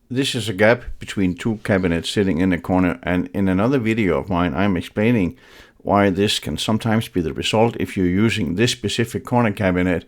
This is a gap between two cabinets sitting in a corner, and in another video of mine I'm explaining why this can sometimes be the result if you're using this specific corner cabinet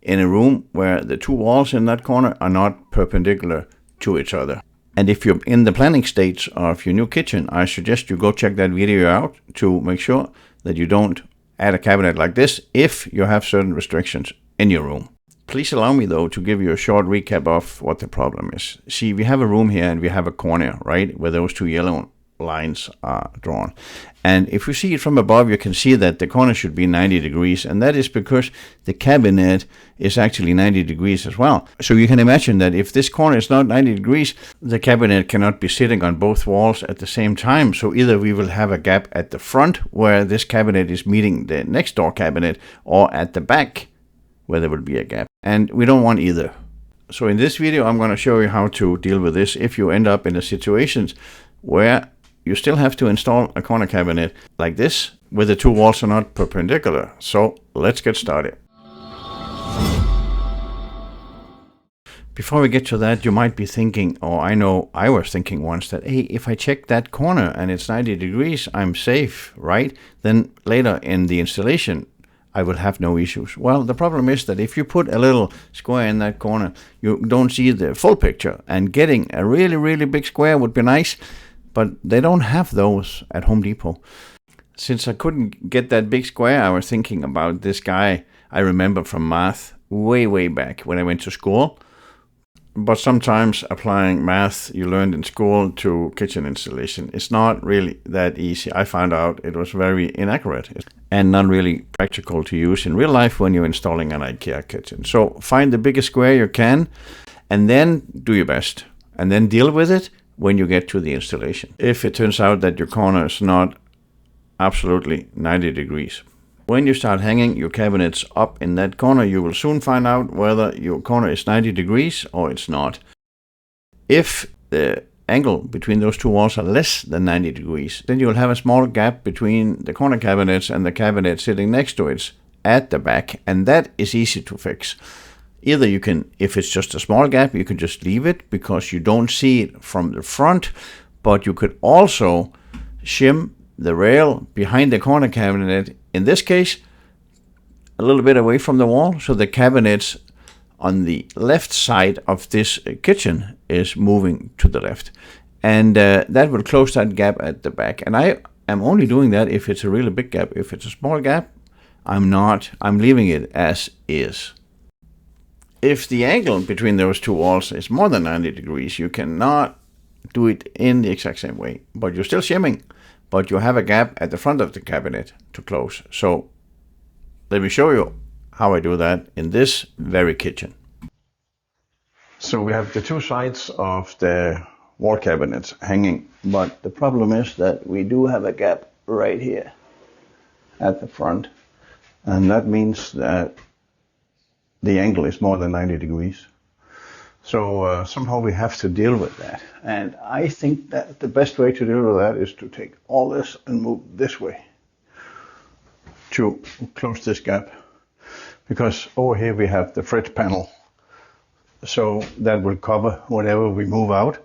in a room where the two walls in that corner are not perpendicular to each other. And if you're in the planning stage of your new kitchen, I suggest you go check that video out to make sure that you don't add a cabinet like this if you have certain restrictions in your room. Please allow me, though, to give you a short recap of what the problem is. See, we have a room here and we have a corner, right, where those two yellow lines are drawn. And if you see it from above, you can see that the corner should be 90 degrees, and that is because the cabinet is actually 90 degrees as well. So you can imagine that if this corner is not 90 degrees, the cabinet cannot be sitting on both walls at the same time. So either we will have a gap at the front where this cabinet is meeting the next door cabinet, or at the back where there will be a gap. And we don't want either. So in this video, I'm going to show you how to deal with this if you end up in a situation where you still have to install a corner cabinet like this, where the two walls are not perpendicular. So let's get started. Before we get to that, you might be thinking, or I know I was thinking once, that hey, if I check that corner and it's 90 degrees, I'm safe, right? Then later in the installation, I will have no issues. Well, the problem is that if you put a little square in that corner, you don't see the full picture. And getting a really, really big square would be nice, but they don't have those at Home Depot. Since I couldn't get that big square, I was thinking about this guy I remember from math way, way back when I went to school. But sometimes applying math you learned in school to kitchen installation is not really that easy. I found out it was very inaccurate and not really practical to use in real life when you're installing an Ikea kitchen. So find the biggest square you can and then do your best and then deal with it when you get to the installation. If it turns out that your corner is not absolutely 90 degrees. When you start hanging your cabinets up in that corner, you will soon find out whether your corner is 90 degrees or it's not. If the angle between those two walls are less than 90 degrees, then you will have a small gap between the corner cabinets and the cabinet sitting next to it at the back, and that is easy to fix. Either you can, if it's just a small gap, you can just leave it because you don't see it from the front, but you could also shim the rail behind the corner cabinet, in this case, a little bit away from the wall, so the cabinets on the left side of this kitchen is moving to the left. And that will close that gap at the back. And I am only doing that if it's a really big gap. If it's a small gap, I'm leaving it as is. If the angle between those two walls is more than 90 degrees, you cannot do it in the exact same way, but you're still shimming, but you have a gap at the front of the cabinet to close. So let me show you how I do that in this very kitchen. So we have the two sides of the wall cabinets hanging, but the problem is that we do have a gap right here at the front, and that means that the angle is more than 90 degrees. So somehow we have to deal with that. And I think that the best way to deal with that is to take all this and move this way to close this gap. Because over here we have the fridge panel. So that will cover whatever we move out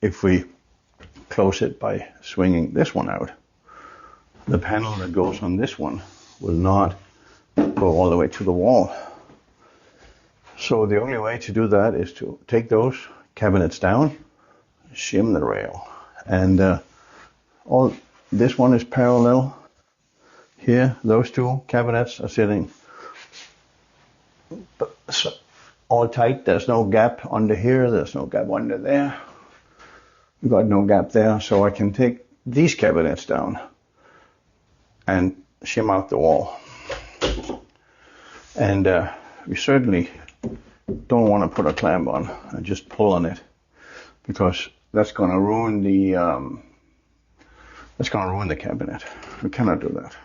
if we close it by swinging this one out. The panel that goes on this one will not go all the way to the wall. So the only way to do that is to take those cabinets down, shim the rail, and all this one is parallel. Here, those two cabinets are sitting all tight. There's no gap under here. There's no gap under there. We've got no gap there, so I can take these cabinets down and shim out the wall. And we certainly don't want to put a clamp on and just pull on it, because that's going to ruin the cabinet. We cannot do that.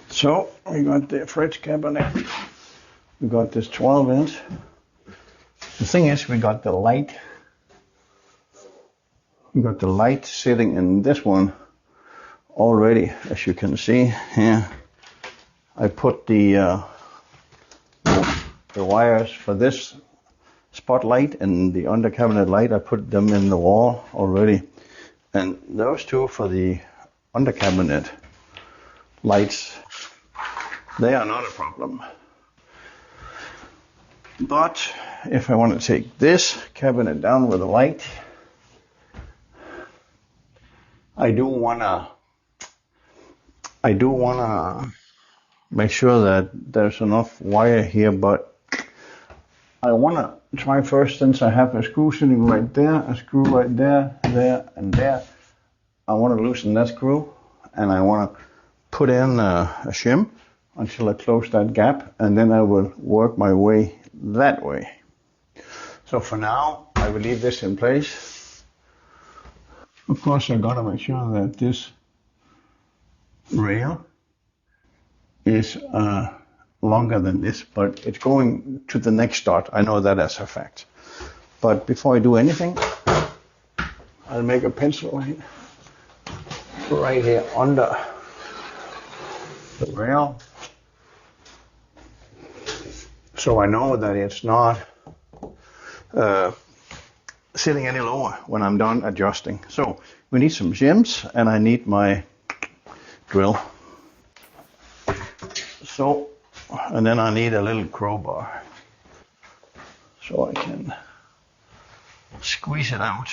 So we got the fridge cabinet. We got this 12-inch. The thing is, we got the light. We got the light sitting in this one already, as you can see here. I put the wires for this spotlight and the under cabinet light. I put them in the wall already, and those two for the under cabinet lights, they are not a problem. But if I want to take this cabinet down with a light, I do wanna make sure that there's enough wire here, but I wanna try first, since I have a screw sitting right there, a screw right there, there, and there. I want to loosen that screw, and I want to put in a shim until I close that gap, and then I will work my way that way. So for now, I will leave this in place. Of course, I gotta make sure that this rail is longer than this, but it's going to the next dot. I know that as a fact. But before I do anything, I'll make a pencil line right here under the rail, so I know that it's not sitting any lower when I'm done adjusting. So we need some shims, and I need my drill. So, and then I need a little crowbar so I can squeeze it out.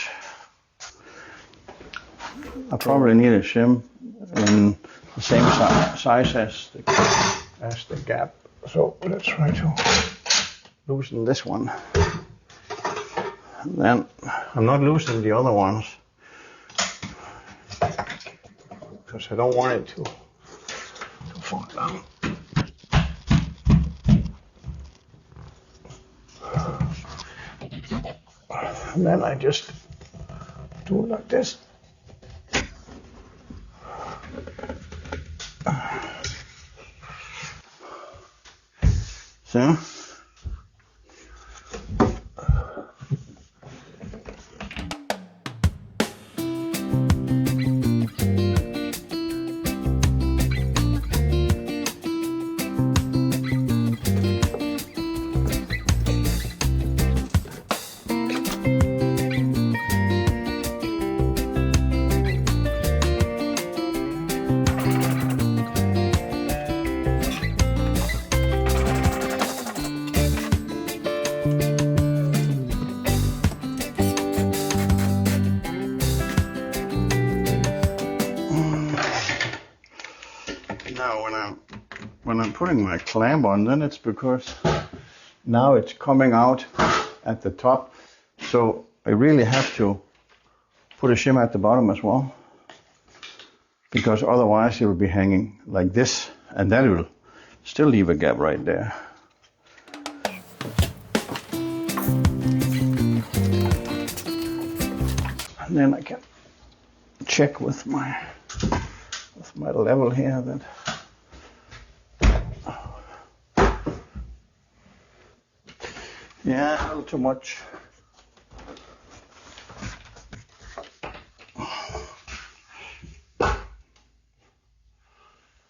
I probably need a shim in the same size as the gap. So let's try to loosen this one. And then I'm not loosening the other ones because I don't want it to fall down. And then I just do it like this. So, when I'm putting my clamp on, then it's because now it's coming out at the top, so I really have to put a shim at the bottom as well, because otherwise it will be hanging like this, and that will still leave a gap right there. And then I can check with my level here that yeah, a little too much.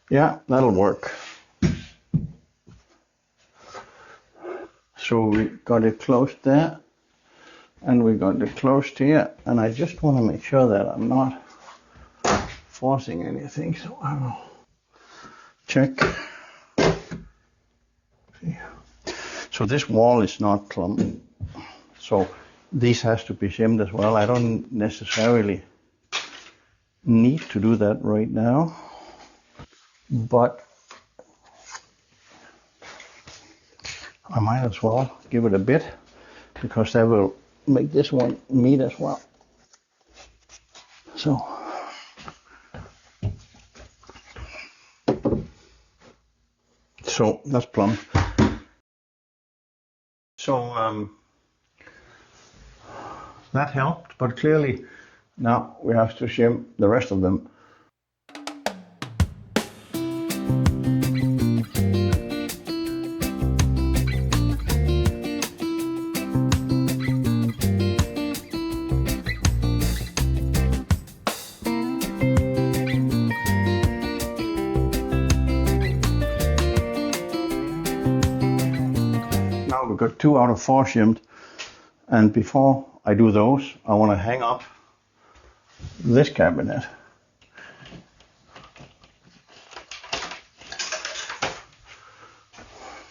Yeah, that'll work. So we got it closed there, and we got it closed here, and I just want to make sure that I'm not forcing anything, so I will check. See. So this wall is not clumped, so this has to be shimmed as well. I don't necessarily need to do that right now, but I might as well give it a bit, because that will make this one meet as well. So that's plumb. So that helped, but clearly now we have to shim the rest of them. we got 2 out of 4 shimmed. And before I do those, I want to hang up this cabinet.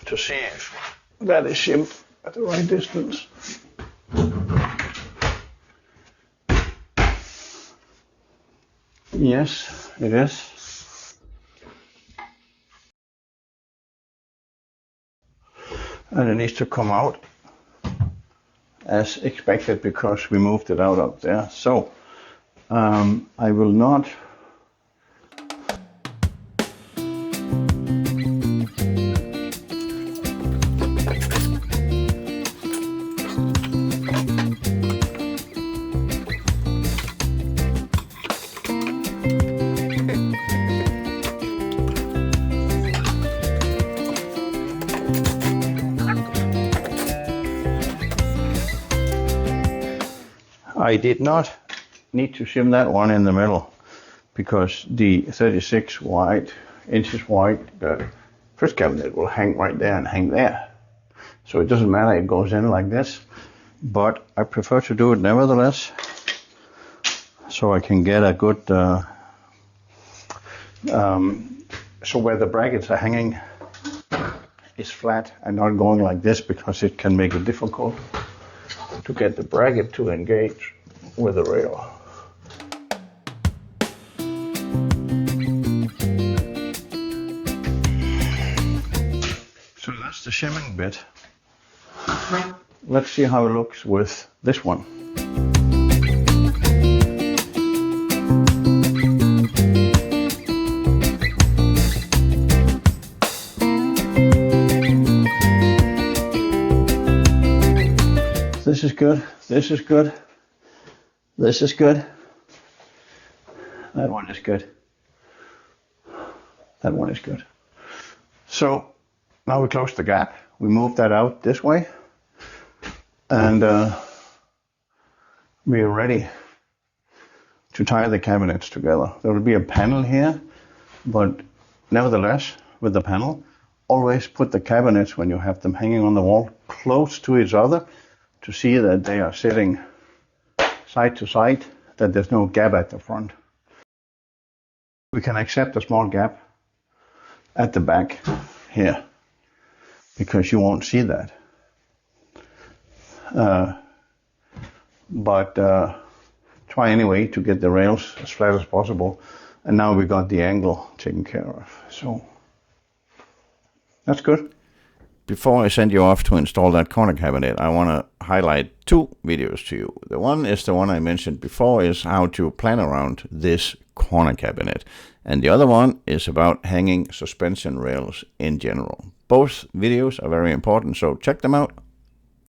To see if that is shimmed at the right distance. Yes, it is. And it needs to come out as expected because we moved it out up there. So I will not I did not need to shim that one in the middle because the 36 inches wide first cabinet will hang right there and hang there. So it doesn't matter, it goes in like this, but I prefer to do it nevertheless so I can get a good, so where the brackets are hanging is flat and not going like this because it can make it difficult to get the bracket to engage with the rail. So that's the shimming bit. Let's see how it looks with this one. This is good, this is good, this is good, that one is good, that one is good. So now we close the gap, we move that out this way, and we are ready to tie the cabinets together. There will be a panel here, but nevertheless, with the panel, always put the cabinets, when you have them hanging on the wall, close to each other, to see that they are sitting side to side, that there's no gap at the front. We can accept a small gap at the back here, because you won't see that. But try anyway to get the rails as flat as possible. And now we got the angle taken care of. So that's good. Before I send you off to install that corner cabinet, I want to highlight 2 videos to you. The one is the one I mentioned before, is how to plan around this corner cabinet. And the other one is about hanging suspension rails in general. Both videos are very important, so check them out